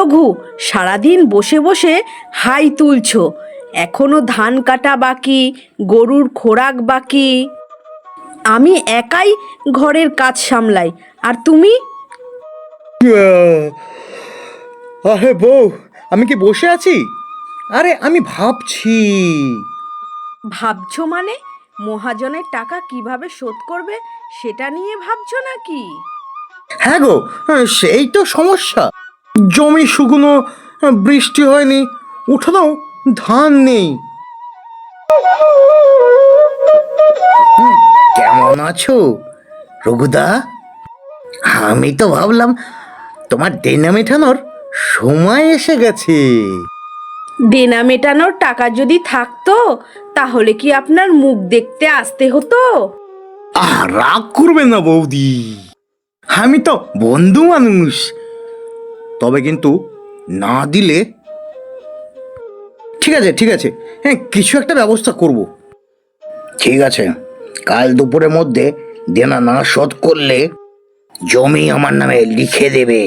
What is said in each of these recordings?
রঘু, সারাদিন বসে বসে হাই তুলছো, এখনো ধান কাটা বাকি, গরুর খোরাক বাকি। আমি একাই ঘরের কাজ সামলাই, আর তুমি? আরে বউ, আমি কি বসে আছি? আরে আমি ভাবছি। ভাবছো মানে? মহাজনের টাকা কিভাবে শোধ করবে সেটা নিয়ে ভাবছো নাকি? হ্যাঁ গো, সেই তো সমস্যা। জমি শুকনো, বৃষ্টি হয়নি, উঠোনেও ধান নেই। কেমন আছো রঘুদা? আমি তো ভাবলাম তোমার দেনা মেটানোর সময় এসে গেছে। দেনা মেটানোর টাকা যদি থাকতো তাহলে কি আপনার মুখ দেখতে আসতে হতো? রাগ করবে না বৌদি, আমি তো বন্ধু মানুষ। তবে কিন্তু না দিলে, ঠিক আছে ঠিক আছে, হ্যাঁ কিছু একটা ব্যবস্থা করব। ঠিক আছে, কাল দুপুরের মধ্যে দেনা না শোধ করলে জমি আমার নামে লিখে দেবে।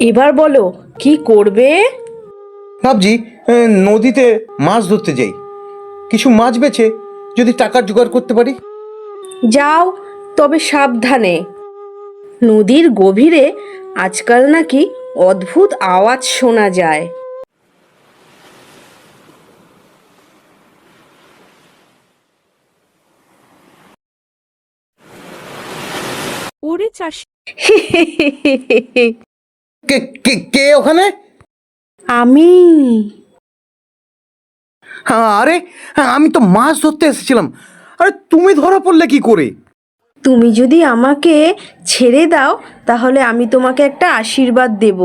এবার বলো কি করবে? ভাবছি নদীতে মাছ ধরতে যাই, কিছু মাছ বেচে যদি টাকার জোগাড় করতে পারি। যাও, তবে সাবধানে। নদীর গভীরে আজকাল নাকি অদ্ভুত আওয়াজ শোনা যায়। ওরে চাষ, কে কে কে ওখানে? আমি। আরে আমি তো মাছ ধরতে এসেছিলাম। আরে তুমি ধরা পড়লে কি করে? তুমি যদি আমাকে ছেড়ে দাও তাহলে আমি তোমাকে একটা আশীর্বাদ দেব।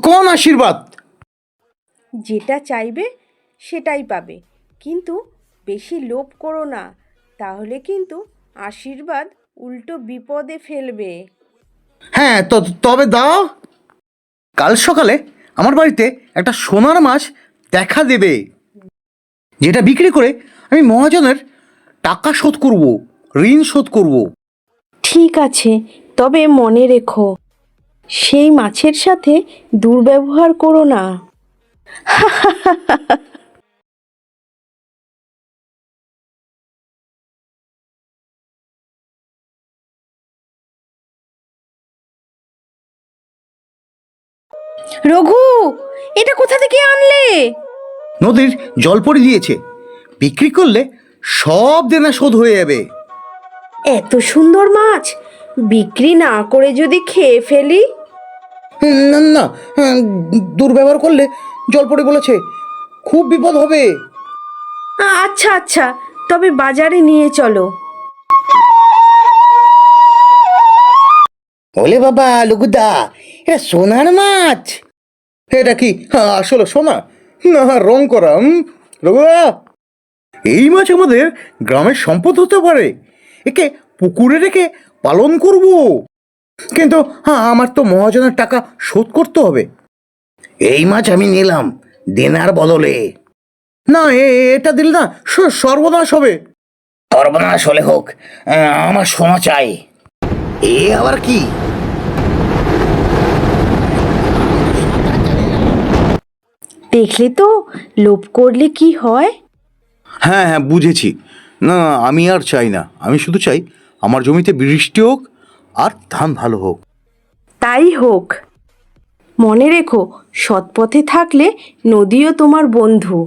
কোন আশীর্বাদ? যেটা চাইবে সেটাই পাবে, কিন্তু বেশি লোভ করো না, তাহলে কিন্তু আশীর্বাদ উল্টো বিপদে ফেলবে। হ্যাঁ তো তবে দাও। কাল সকালে আমার বাড়িতে একটা সোনার মাছ দেখা দেবে, যেটা বিক্রি করে আমি মহাজনের টাকা শোধ করব, ঋণ শোধ করব। ঠিক আছে, তবে মনে রেখো সেই মাছের সাথে দুর্ব্যবহার করো না। রঘু, এটা কোথা থেকে আনলে? নদীর জল পড়ে দিয়েছে, বিক্রি করলে সব দেনা শোধ হয়ে যাবে। এত সুন্দর মাছ বিক্রি না করে যদি খেয়ে ফেলি? না না, দুর্ব্যবহার করলে জল পড়ে বলেছে, খুব বিপদ হবে। আচ্ছা আচ্ছা, তবে বাজারে নিয়ে চলো। ওলে বাবা লুকুদা, এটা সোনার মাছ। এটা কি আসলে সোনা না রং করা? লুকুদা, এই মাছ আমাদের গ্রামের সম্পদ হতে পারে। একে পুকুরে রেখে পালন করব, কিন্তু আমার তো মহাজনের টাকা শোধ করতে হবে। এই মাছ আমি নিলাম দেনার বদলে। না এটা দিলে না সর্বনাশ হবে। সর্বনাশ হলে হোক, আমার সোনা চাই। এ আবার কি? দেখলে তো লোভ করলে কি হয়। হ্যাঁ হ্যাঁ বুঝেছি। না আমি আর চাই না, আমি শুধু চাই আমার জমিতে বৃষ্টি হোক আর ধান ভালো হোক। তাই হোক। মনে রেখো, সৎ পথে থাকলে নদীও তোমার বন্ধু।